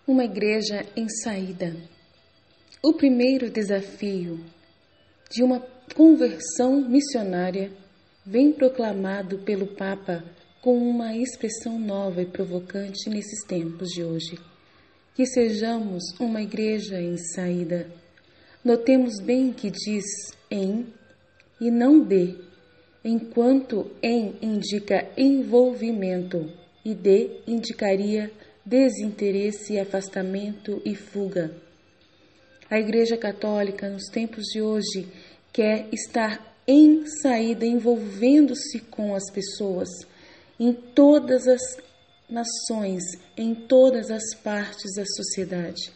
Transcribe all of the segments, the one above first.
Uma igreja em saída. O primeiro desafio de uma conversão missionária vem proclamado pelo Papa com uma expressão nova e provocante nesses tempos de hoje. Que sejamos uma igreja em saída. Notemos bem que diz em e não de, enquanto em indica envolvimento e de indicaria desinteresse, afastamento e fuga. A Igreja Católica, nos tempos de hoje, quer estar em saída, envolvendo-se com as pessoas, em todas as nações, em todas as partes da sociedade.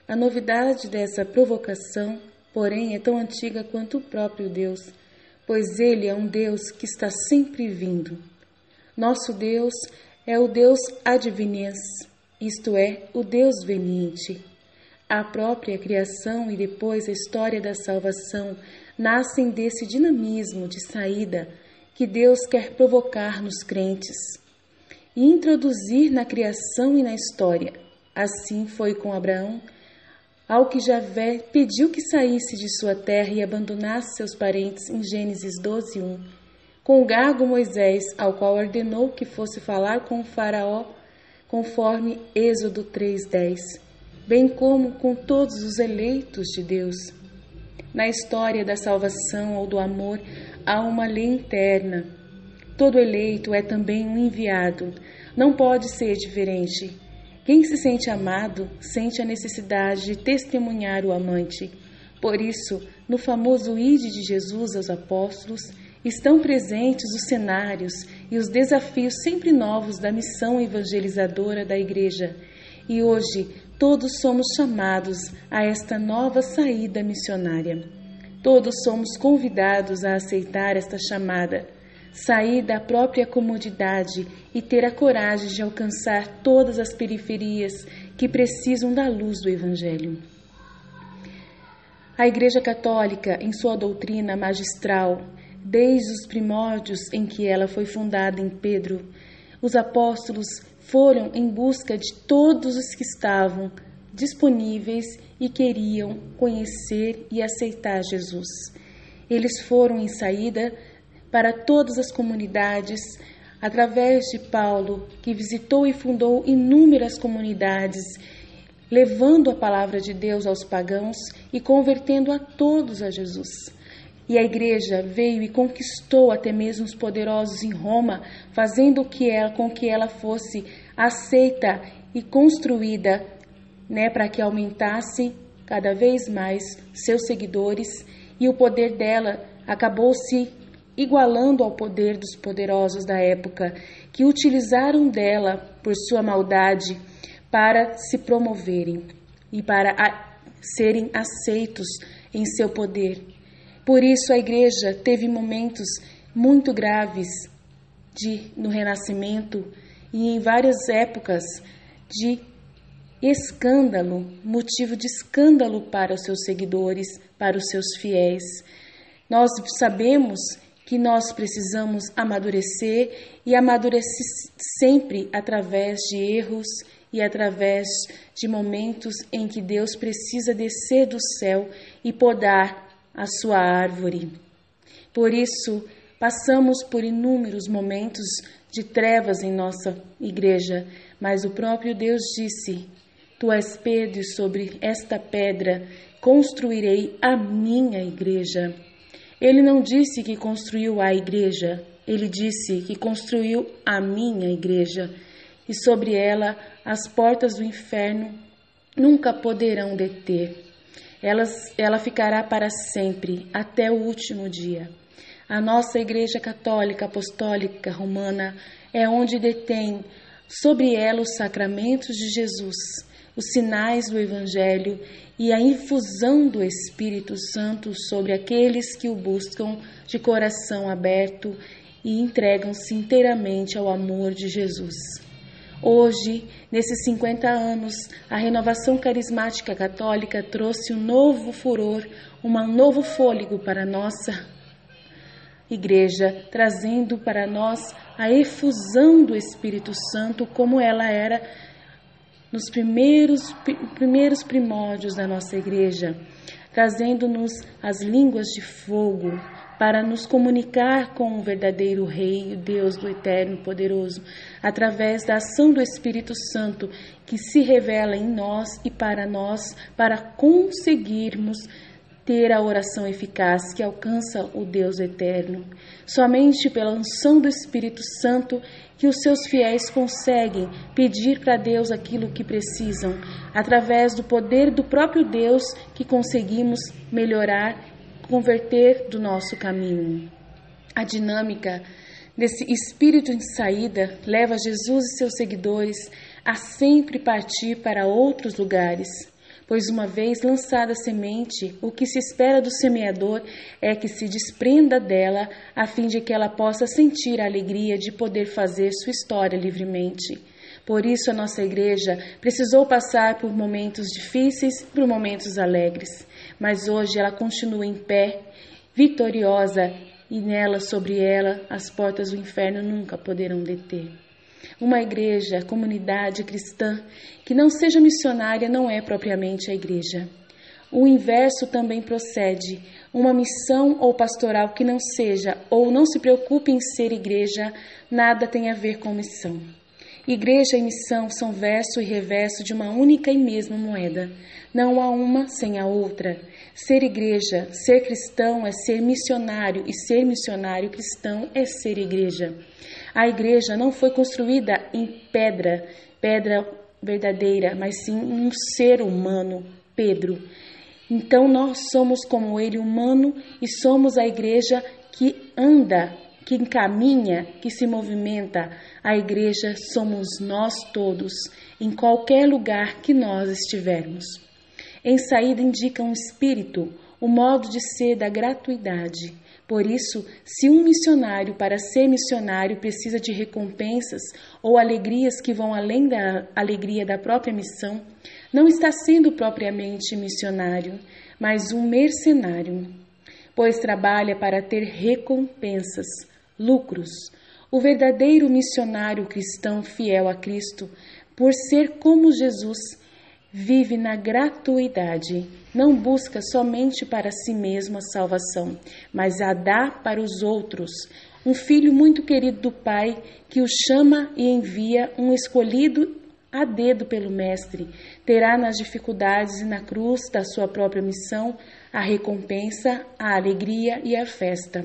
A novidade dessa provocação, porém, é tão antiga quanto o próprio Deus, pois Ele é um Deus que está sempre vindo. Nosso Deus é o Deus adveniens, isto é, o Deus veniente. A própria criação e depois a história da salvação nascem desse dinamismo de saída que Deus quer provocar nos crentes e introduzir na criação e na história. Assim foi com Abraão, ao que Javé pediu que saísse de sua terra e abandonasse seus parentes em Gênesis 12:1. Com o gago Moisés, ao qual ordenou que fosse falar com o faraó, conforme Êxodo 3:10, bem como com todos os eleitos de Deus. Na história da salvação ou do amor, há uma lei interna. Todo eleito é também um enviado. Não pode ser diferente. Quem se sente amado, sente a necessidade de testemunhar o amante. Por isso, no famoso Ide de Jesus aos apóstolos, estão presentes os cenários e os desafios sempre novos da missão evangelizadora da Igreja. E hoje, todos somos chamados a esta nova saída missionária. Todos somos convidados a aceitar esta chamada, sair da própria comodidade e ter a coragem de alcançar todas as periferias que precisam da luz do Evangelho. A Igreja Católica, em sua doutrina magistral, desde os primórdios em que ela foi fundada em Pedro, os apóstolos foram em busca de todos os que estavam disponíveis e queriam conhecer e aceitar Jesus. Eles foram em saída para todas as comunidades, através de Paulo, que visitou e fundou inúmeras comunidades, levando a palavra de Deus aos pagãos e convertendo a todos a Jesus. E a igreja veio e conquistou até mesmo os poderosos em Roma, fazendo com que ela fosse aceita e construída, para que aumentasse cada vez mais seus seguidores, e o poder dela acabou se igualando ao poder dos poderosos da época, que utilizaram dela por sua maldade para se promoverem e para serem aceitos em seu poder. Por isso a igreja teve momentos muito graves no Renascimento e em várias épocas de escândalo, motivo de escândalo para os seus seguidores, para os seus fiéis. Nós sabemos que nós precisamos amadurecer e amadurecer sempre através de erros e através de momentos em que Deus precisa descer do céu e podar a sua árvore. Por isso, passamos por inúmeros momentos de trevas em nossa igreja, mas o próprio Deus disse: Tu és Pedro, e sobre esta pedra construirei a minha igreja. Ele não disse que construiu a igreja, ele disse que construiu a minha igreja, e sobre ela as portas do inferno nunca poderão deter. Ela ficará para sempre, até o último dia. A nossa Igreja Católica Apostólica Romana é onde detém sobre ela os sacramentos de Jesus, os sinais do Evangelho e a infusão do Espírito Santo sobre aqueles que o buscam de coração aberto e entregam-se inteiramente ao amor de Jesus. Hoje, nesses 50 anos, a renovação carismática católica trouxe um novo furor, um novo fôlego para a nossa igreja, trazendo para nós a efusão do Espírito Santo como ela era nos primeiros primórdios da nossa igreja, trazendo-nos as línguas de fogo para nos comunicar com o verdadeiro Rei, o Deus do Eterno e Poderoso, através da ação do Espírito Santo que se revela em nós e para nós, para conseguirmos ter a oração eficaz que alcança o Deus Eterno. Somente pela unção do Espírito Santo que os seus fiéis conseguem pedir para Deus aquilo que precisam, através do poder do próprio Deus que conseguimos melhorar, converter do nosso caminho. A dinâmica desse espírito em saída leva Jesus e seus seguidores a sempre partir para outros lugares, pois uma vez lançada a semente, o que se espera do semeador é que se desprenda dela, a fim de que ela possa sentir a alegria de poder fazer sua história livremente. Por isso a nossa igreja precisou passar por momentos difíceis, por momentos alegres, mas hoje ela continua em pé, vitoriosa, e nela, sobre ela, as portas do inferno nunca poderão deter. Uma igreja, comunidade cristã, que não seja missionária não é propriamente a igreja. O inverso também procede. Uma missão ou pastoral que não seja ou não se preocupe em ser igreja, nada tem a ver com missão. Igreja e missão são verso e reverso de uma única e mesma moeda. Não há uma sem a outra. Ser igreja, ser cristão é ser missionário, e ser missionário cristão é ser igreja. A igreja não foi construída em pedra verdadeira, mas sim um ser humano, Pedro. Então nós somos como ele, humano, e somos a igreja que anda, que caminha, que se movimenta. A igreja somos nós todos, em qualquer lugar que nós estivermos. Em saída indica um espírito, o modo de ser da gratuidade. Por isso, se um missionário, para ser missionário, precisa de recompensas ou alegrias que vão além da alegria da própria missão, não está sendo propriamente missionário, mas um mercenário, pois trabalha para ter recompensas, lucros. O verdadeiro missionário cristão fiel a Cristo, por ser como Jesus, vive na gratuidade, não busca somente para si mesmo a salvação, mas a dá para os outros. Um filho muito querido do Pai, que o chama e envia um escolhido a dedo pelo Mestre, terá nas dificuldades e na cruz da sua própria missão a recompensa, a alegria e a festa.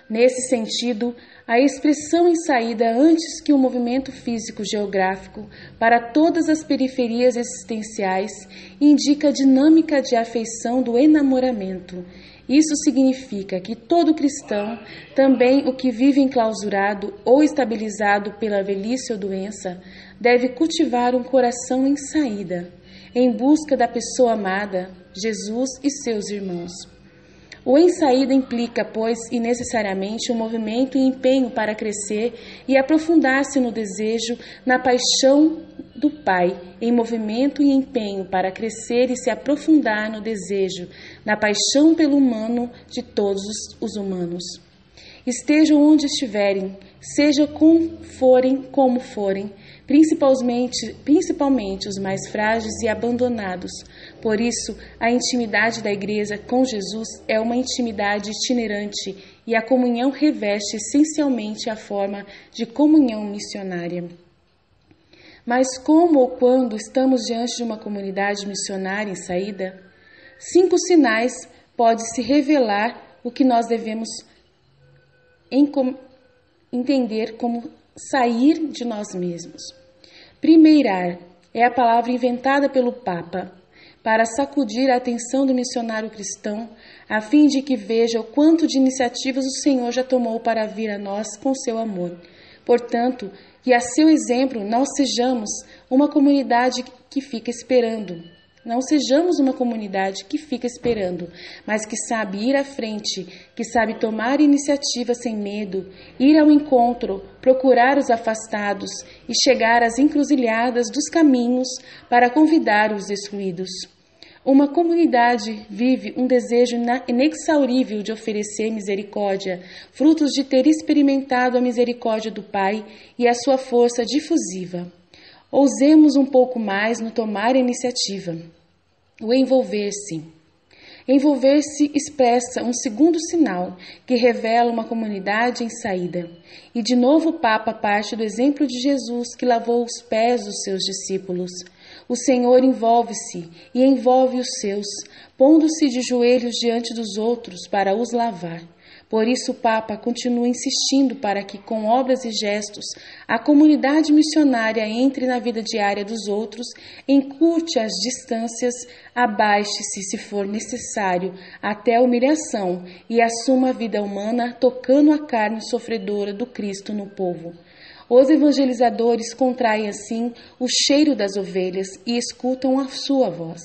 Nesse sentido, a expressão em saída antes que o movimento físico geográfico para todas as periferias existenciais indica a dinâmica de afeição do enamoramento. Isso significa que todo cristão, também o que vive enclausurado ou estabilizado pela velhice ou doença, deve cultivar um coração em saída, em busca da pessoa amada, Jesus e seus irmãos. O em saída implica, pois, e necessariamente um movimento e empenho para crescer e aprofundar-se no desejo, na paixão do Pai, em movimento e empenho para crescer e se aprofundar no desejo, na paixão pelo humano de todos os humanos. Estejam onde estiverem, seja como forem, principalmente os mais frágeis e abandonados. Por isso, a intimidade da igreja com Jesus é uma intimidade itinerante e a comunhão reveste essencialmente a forma de comunhão missionária. Mas como ou quando estamos diante de uma comunidade missionária em saída, 5 sinais pode-se revelar o que nós devemos entender como sair de nós mesmos. Primeirar é a palavra inventada pelo Papa para sacudir a atenção do missionário cristão, a fim de que veja o quanto de iniciativas o Senhor já tomou para vir a nós com seu amor. Portanto, que a seu exemplo nós sejamos uma comunidade que fica esperando. Não sejamos uma comunidade que fica esperando, mas que sabe ir à frente, que sabe tomar iniciativa sem medo, ir ao encontro, procurar os afastados e chegar às encruzilhadas dos caminhos para convidar os excluídos. Uma comunidade vive um desejo inexaurível de oferecer misericórdia, frutos de ter experimentado a misericórdia do Pai e a sua força difusiva. Ousemos um pouco mais no tomar a iniciativa. O envolver-se. Envolver-se expressa um segundo sinal que revela uma comunidade em saída. E de novo o Papa parte do exemplo de Jesus que lavou os pés dos seus discípulos. O Senhor envolve-se e envolve os seus, pondo-se de joelhos diante dos outros para os lavar. Por isso o Papa continua insistindo para que, com obras e gestos, a comunidade missionária entre na vida diária dos outros, encurte as distâncias, abaixe-se, se for necessário, até a humilhação e assuma a vida humana tocando a carne sofredora do Cristo no povo. Os evangelizadores contraem assim o cheiro das ovelhas e escutam a sua voz.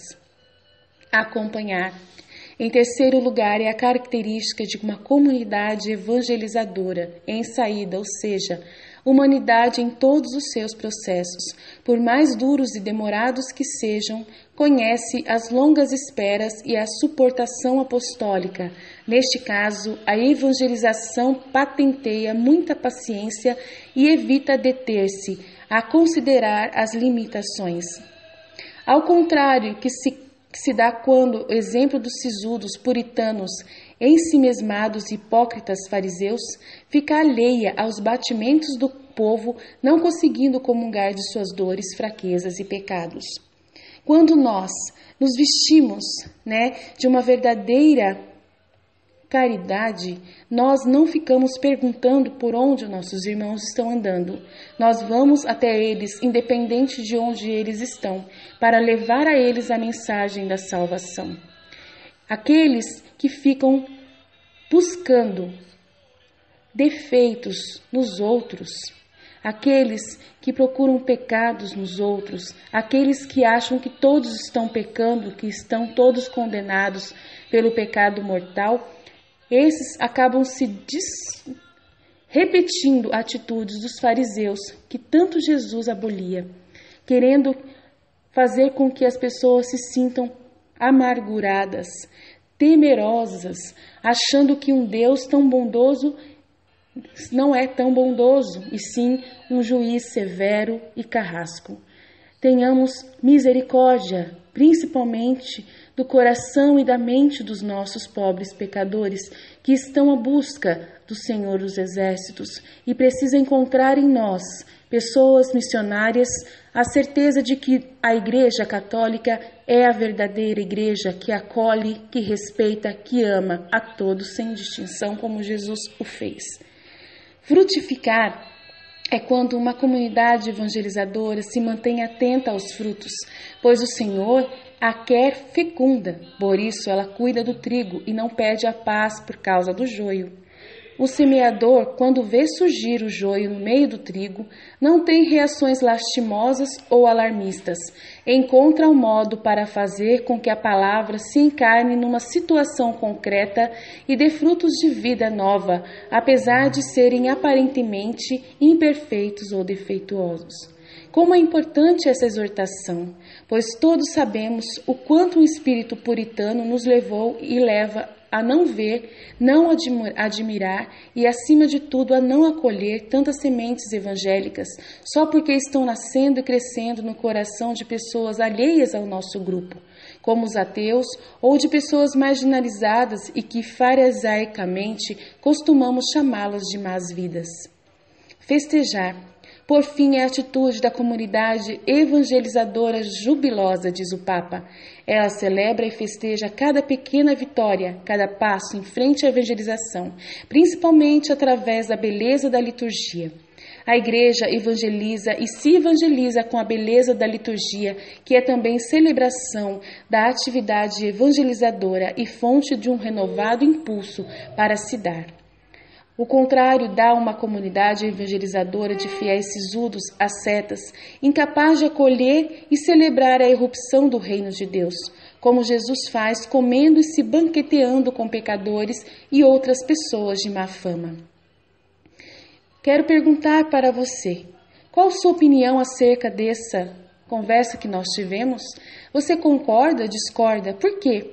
Acompanhar. Em terceiro lugar, é a característica de uma comunidade evangelizadora em saída, ou seja, humanidade em todos os seus processos, por mais duros e demorados que sejam, conhece as longas esperas e a suportação apostólica. Neste caso, a evangelização patenteia muita paciência e evita deter-se a considerar as limitações. Ao contrário que se dá quando o exemplo dos sisudos puritanos, ensimesmados e hipócritas fariseus, fica alheia aos batimentos do povo, não conseguindo comungar de suas dores, fraquezas e pecados. Quando nós nos vestimos, de uma verdadeira caridade, nós não ficamos perguntando por onde os nossos irmãos estão andando. Nós vamos até eles, independente de onde eles estão, para levar a eles a mensagem da salvação. Aqueles que ficam buscando defeitos nos outros, aqueles que procuram pecados nos outros, aqueles que acham que todos estão pecando, que estão todos condenados pelo pecado mortal, esses acabam repetindo atitudes dos fariseus que tanto Jesus abolia, querendo fazer com que as pessoas se sintam amarguradas, temerosas, achando que um Deus tão bondoso não é tão bondoso, e sim um juiz severo e carrasco. Tenhamos misericórdia, principalmente do coração e da mente dos nossos pobres pecadores, que estão à busca do Senhor dos Exércitos e precisam encontrar em nós, pessoas missionárias, a certeza de que a Igreja Católica é a verdadeira igreja que acolhe, que respeita, que ama a todos sem distinção, como Jesus o fez. Frutificar é quando uma comunidade evangelizadora se mantém atenta aos frutos, pois o Senhor a quer fecunda, por isso ela cuida do trigo e não perde a paz por causa do joio. O semeador, quando vê surgir o joio no meio do trigo, não tem reações lastimosas ou alarmistas. Encontra um modo para fazer com que a palavra se encarne numa situação concreta e dê frutos de vida nova, apesar de serem aparentemente imperfeitos ou defeituosos. Como é importante essa exortação, pois todos sabemos o quanto o espírito puritano nos levou e leva a não ver, não admirar e, acima de tudo, a não acolher tantas sementes evangélicas só porque estão nascendo e crescendo no coração de pessoas alheias ao nosso grupo, como os ateus ou de pessoas marginalizadas e que farisaicamente costumamos chamá-las de más vidas. Festejar. Por fim, é a atitude da comunidade evangelizadora jubilosa, diz o Papa. Ela celebra e festeja cada pequena vitória, cada passo em frente à evangelização, principalmente através da beleza da liturgia. A Igreja evangeliza e se evangeliza com a beleza da liturgia, que é também celebração da atividade evangelizadora e fonte de um renovado impulso para se dar. O contrário dá uma comunidade evangelizadora de fiéis sisudos, ascetas, incapaz de acolher e celebrar a irrupção do reino de Deus, como Jesus faz comendo e se banqueteando com pecadores e outras pessoas de má fama. Quero perguntar para você, qual sua opinião acerca dessa conversa que nós tivemos? Você concorda, discorda? Por quê?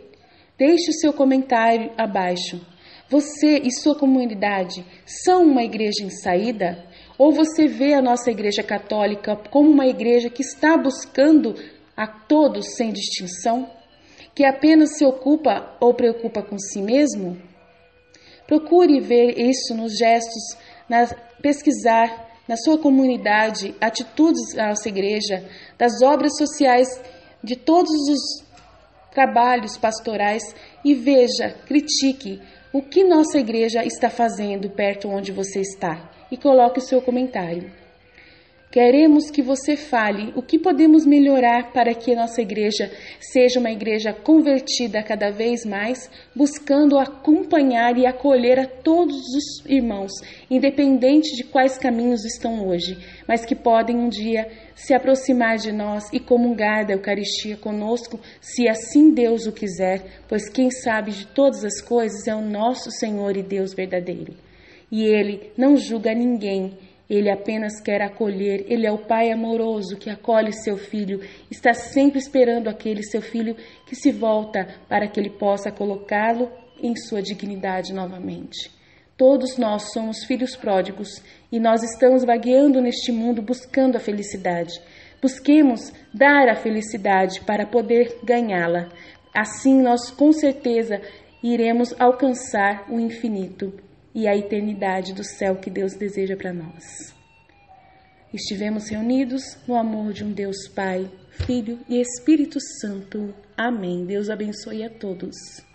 Deixe o seu comentário abaixo. Você e sua comunidade são uma igreja em saída? Ou você vê a nossa Igreja Católica como uma igreja que está buscando a todos sem distinção? Que apenas se ocupa ou preocupa com si mesmo? Procure ver isso nos gestos, pesquisar na sua comunidade atitudes da nossa igreja, das obras sociais, de todos os trabalhos pastorais e veja, critique o que nossa igreja está fazendo perto onde você está e coloque o seu comentário. Queremos que você fale o que podemos melhorar para que a nossa igreja seja uma igreja convertida cada vez mais, buscando acompanhar e acolher a todos os irmãos, independente de quais caminhos estão hoje, mas que podem um dia se aproximar de nós e comungar da Eucaristia conosco, se assim Deus o quiser, pois quem sabe de todas as coisas é o nosso Senhor e Deus verdadeiro. E Ele não julga ninguém, Ele apenas quer acolher, Ele é o Pai amoroso que acolhe seu filho, está sempre esperando aquele seu filho que se volta para que Ele possa colocá-lo em sua dignidade novamente. Todos nós somos filhos pródigos e nós estamos vagueando neste mundo buscando a felicidade. Busquemos dar a felicidade para poder ganhá-la. Assim nós com certeza iremos alcançar o infinito e a eternidade do céu que Deus deseja para nós. Estivemos reunidos no amor de um Deus Pai, Filho e Espírito Santo. Amém. Deus abençoe a todos.